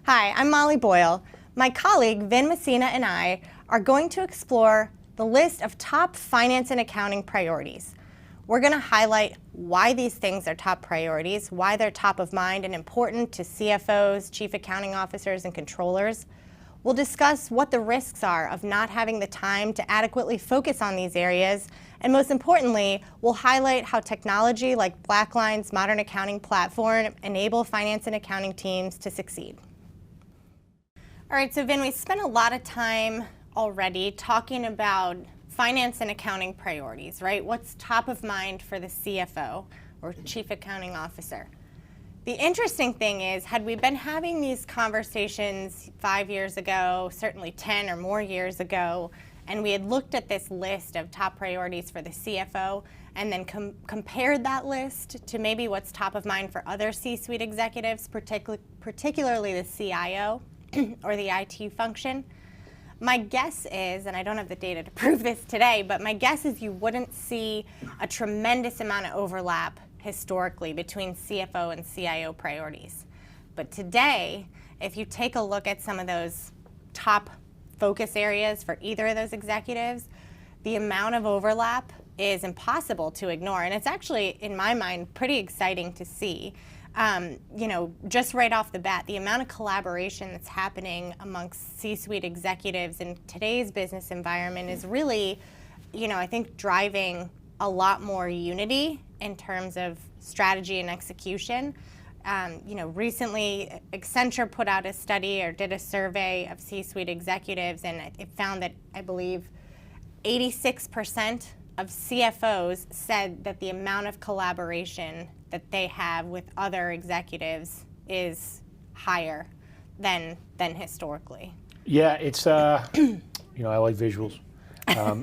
Hi, I'm Molly Boyle. My colleague Vin Messina and I are going to explore the list of top finance and accounting priorities. We're going to highlight why these things are top priorities, why they're top of mind and important to CFOs, chief accounting officers, and controllers. We'll discuss what the risks are of not having the time to adequately focus on these areas, and most importantly, we'll highlight how technology like BlackLine's modern accounting platform enable finance and accounting teams to succeed. All right, so Vin, we spent a lot of time already talking about finance and accounting priorities, right? What's top of mind for the CFO or chief accounting officer? The interesting thing is, had we been having these conversations 5 years ago, certainly 10 or more years ago, and we had looked at this list of top priorities for the CFO and then compared that list to maybe what's top of mind for other C-suite executives, particularly the CIO or the IT function, my guess is, and I don't have the data to prove this today, but my guess is you wouldn't see a tremendous amount of overlap historically between CFO and CIO priorities. But today, if you take a look at some of those top focus areas for either of those executives, the amount of overlap is impossible to ignore. And it's actually, in my mind, pretty exciting to see. Just right off the bat, the amount of collaboration that's happening amongst C-suite executives in today's business environment is really, I think driving a lot more unity in terms of strategy and execution. Recently Accenture put out a study or did a survey of C-suite executives, and it found that I believe 86% of CFOs said that the amount of collaboration that they have with other executives is higher than historically. Yeah, it's, I like visuals.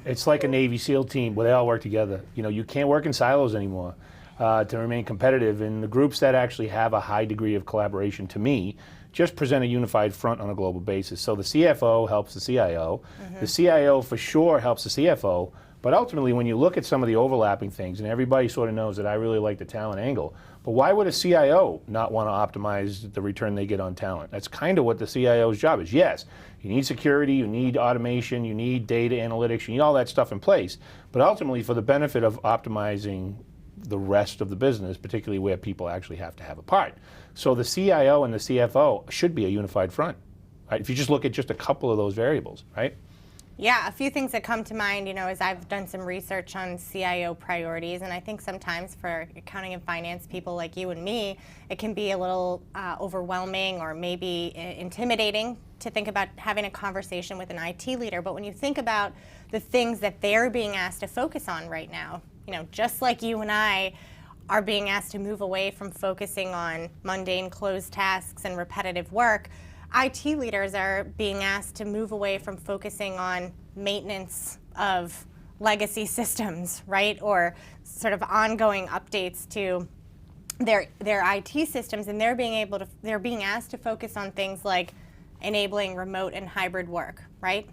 It's like a Navy SEAL team where they all work together. You can't work in silos anymore to remain competitive. And the groups that actually have a high degree of collaboration, to me, just present a unified front on a global basis. So the CFO helps the CIO. The CIO for sure helps the CFO. But ultimately, when you look at some of the overlapping things, and everybody sort of knows that I really like the talent angle, but why would a CIO not want to optimize the return they get on talent? That's kind of what the CIO's job is. Yes, you need security, you need automation, you need data analytics, you need all that stuff in place, but ultimately for the benefit of optimizing the rest of the business, particularly where people actually have to have a part. So the CIO and the CFO should be a unified front, right? If you just look at just a couple of those variables, right? Yeah, a few things that come to mind, as I've done some research on CIO priorities, and I think sometimes for accounting and finance people like you and me, it can be a little overwhelming or maybe intimidating to think about having a conversation with an IT leader. But when you think about the things that they're being asked to focus on right now, just like you and I are being asked to move away from focusing on mundane closed tasks and repetitive work, IT leaders are being asked to move away from focusing on maintenance of legacy systems, right? Or sort of ongoing updates to their IT systems, and they're being asked to focus on things like enabling remote and hybrid work, right?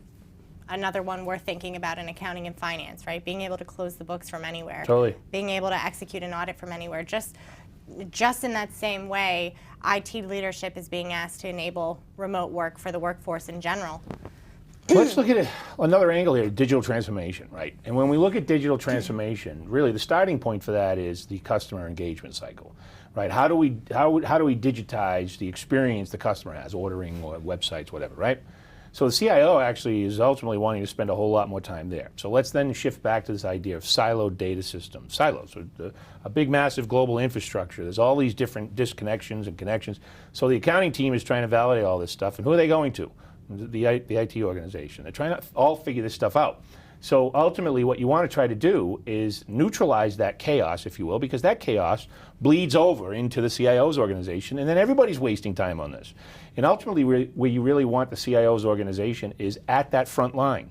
Another one we're thinking about in accounting and finance, right? Being able to close the books from anywhere. Totally. Being able to execute an audit from anywhere. Just in that same way, IT leadership is being asked to enable remote work for the workforce in general. Let's look at another angle here, digital transformation, right? And when we look at digital transformation, really the starting point for that is the customer engagement cycle, right? How do we digitize the experience the customer has, ordering or websites, whatever, right? So the CIO actually is ultimately wanting to spend a whole lot more time there. So let's then shift back to this idea of siloed data systems. Silos, a big, massive global infrastructure. There's all these different disconnections and connections. So the accounting team is trying to validate all this stuff. And who are they going to? The IT organization. They're trying to all figure this stuff out. So ultimately what you want to try to do is neutralize that chaos, if you will, because that chaos bleeds over into the CIO's organization, and then everybody's wasting time on this. And ultimately where you really want the CIO's organization is at that front line.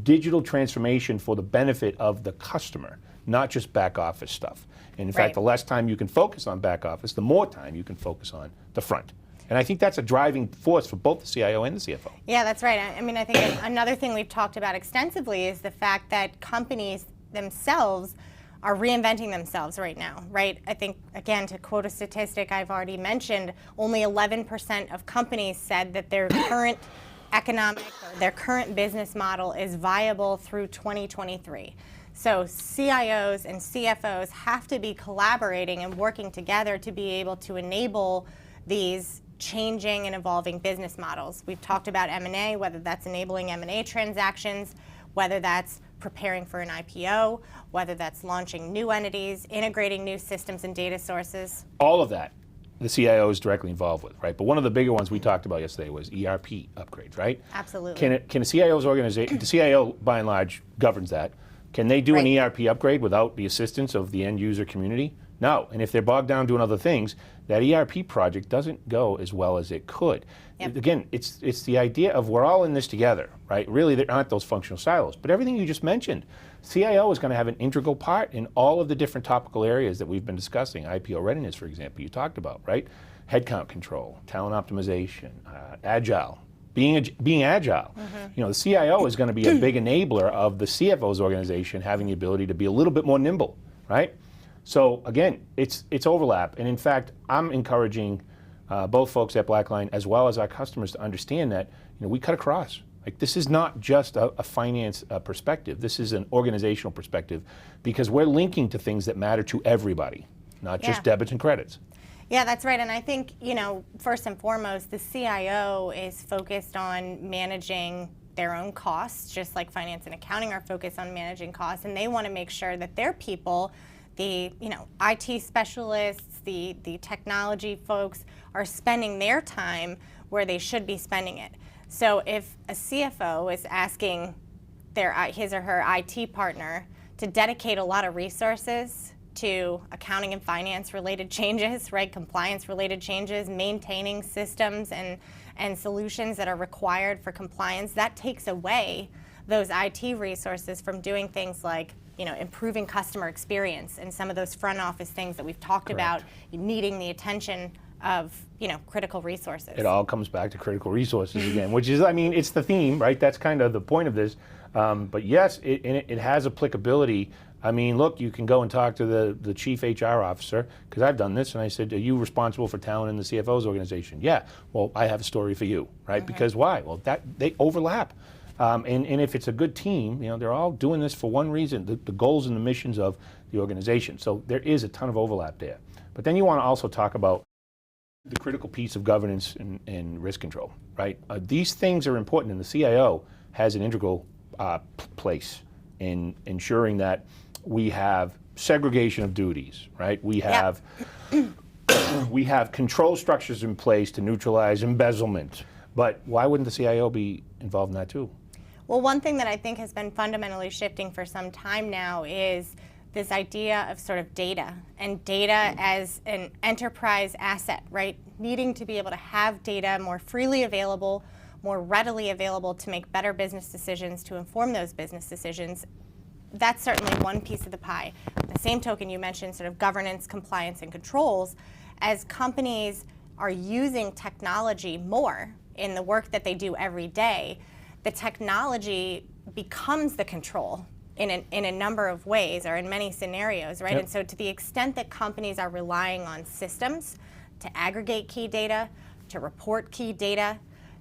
Digital transformation for the benefit of the customer, not just back office stuff. And in fact, the less time you can focus on back office, the more time you can focus on the front. And I think that's a driving force for both the CIO and the CFO. Yeah, that's right. I mean, I think another thing we've talked about extensively is the fact that companies themselves are reinventing themselves right now, right? I think, again, to quote a statistic I've already mentioned, only 11% of companies said that their current economic or their current business model is viable through 2023. So CIOs and CFOs have to be collaborating and working together to be able to enable these changing and evolving business models. We've talked about M&A, whether that's enabling M&A transactions, whether that's preparing for an IPO, whether that's launching new entities, integrating new systems and data sources. All of that, the CIO is directly involved with, right? But one of the bigger ones we talked about yesterday was ERP upgrades, right? Absolutely. Can a CIO's organization, the CIO by and large governs that, can they do an ERP upgrade without the assistance of the end user community? No, and if they're bogged down doing other things, that ERP project doesn't go as well as it could. Yep. Again, it's the idea of we're all in this together, right? Really, there aren't those functional silos. But everything you just mentioned, CIO is going to have an integral part in all of the different topical areas that we've been discussing. IPO readiness, for example, you talked about, right? Headcount control, talent optimization, agile. Being agile. You know, the CIO is going to be a big enabler of the CFO's organization having the ability to be a little bit more nimble, right? So again, it's overlap, and in fact, I'm encouraging both folks at Blackline as well as our customers to understand that we cut across. Like, this is not just a finance perspective. This is an organizational perspective, because we're linking to things that matter to everybody, not just debits and credits. Yeah, that's right. And I think, first and foremost, the CIO is focused on managing their own costs, just like finance and accounting are focused on managing costs, and they want to make sure that their people, the IT specialists, the technology folks, are spending their time where they should be spending it. So if a CFO is asking his or her IT partner to dedicate a lot of resources to accounting and finance related changes, right, compliance related changes, maintaining systems and solutions that are required for compliance, that takes away those IT resources from doing things like improving customer experience and some of those front office things that we've talked about needing the attention of critical resources. It all comes back to critical resources again, which is, I mean, it's the theme, right? That's kind of the point of this. But yes, it has applicability. I mean, look, you can go and talk to the chief HR officer, because I've done this, and I said, are you responsible for talent in the CFO's organization? Yeah. Well, I have a story for you, right? Because why? Well, they overlap. And if it's a good team, they're all doing this for one reason, the goals and the missions of the organization. So there is a ton of overlap there. But then you want to also talk about the critical piece of governance and risk control, right? These things are important, and the CIO has an integral place in ensuring that we have segregation of duties, right? We have we have control structures in place to neutralize embezzlement. But why wouldn't the CIO be involved in that too? Well, one thing that I think has been fundamentally shifting for some time now is this idea of sort of data, and data as an enterprise asset, right? Needing to be able to have data more freely available, more readily available to make better business decisions, to inform those business decisions. That's certainly one piece of the pie. The same token, you mentioned sort of governance, compliance, and controls. As companies are using technology more in the work that they do every day, the technology becomes the control in a number of ways, or in many scenarios, right? And so to the extent that companies are relying on systems to aggregate key data, to report key data,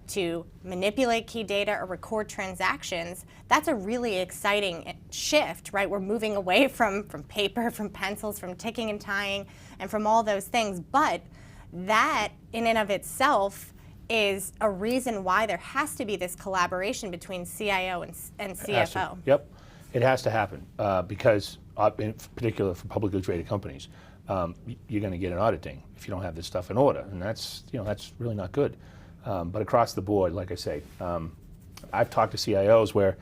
to manipulate key data or record transactions, that's a really exciting shift, right? We're moving away from paper, from pencils, from ticking and tying, and from all those things. But that in and of itself is a reason why there has to be this collaboration between CIO and CFO. Yep, it has to happen because, in particular for publicly traded companies, you're going to get an auditing if you don't have this stuff in order, and that's really not good. But across the board, like I say, I've talked to CIOs where,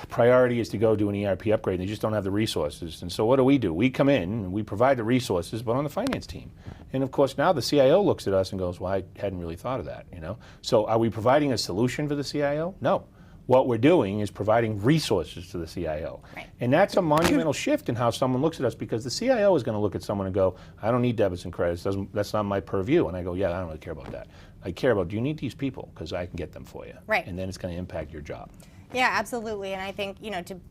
priority is to go do an ERP upgrade, and they just don't have the resources. And so what do? We come in and we provide the resources, but on the finance team. And of course now the CIO looks at us and goes, well, I hadn't really thought of that, So are we providing a solution for the CIO? No. What we're doing is providing resources to the CIO. Right. And that's a monumental shift in how someone looks at us, because the CIO is going to look at someone and go, I don't need debits and credits, that's not my purview. And I go, yeah, I don't really care about that. I care about, do you need these people? Because I can get them for you. Right. And then it's going to impact your job. Yeah, absolutely. And I think,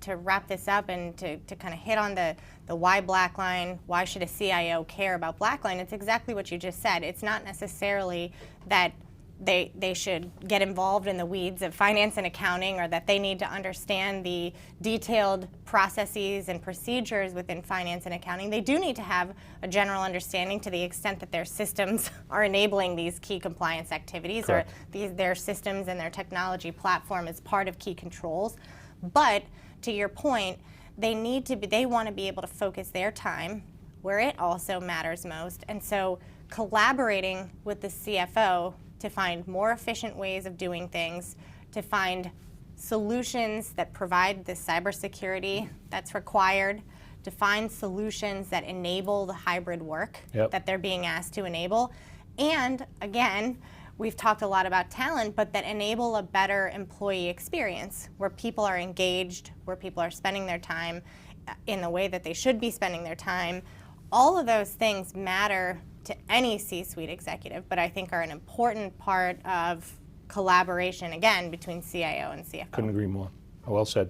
to wrap this up and to kind of hit on the why Blackline, why should a CIO care about Blackline, it's exactly what you just said. It's not necessarily that they should get involved in the weeds of finance and accounting, or that they need to understand the detailed processes and procedures within finance and accounting. They do need to have a general understanding to the extent that their systems are enabling these key compliance activities. Correct. Or their systems and their technology platform is part of key controls. But to your point, they want to be able to focus their time where it also matters most. And so collaborating with the CFO to find more efficient ways of doing things, to find solutions that provide the cybersecurity that's required, to find solutions that enable the hybrid work that they're being asked to enable. And again, we've talked a lot about talent, but that enable a better employee experience where people are engaged, where people are spending their time in the way that they should be spending their time. All of those things matter to any C-suite executive, but I think are an important part of collaboration, again, between CIO and CFO. Couldn't agree more. Well said.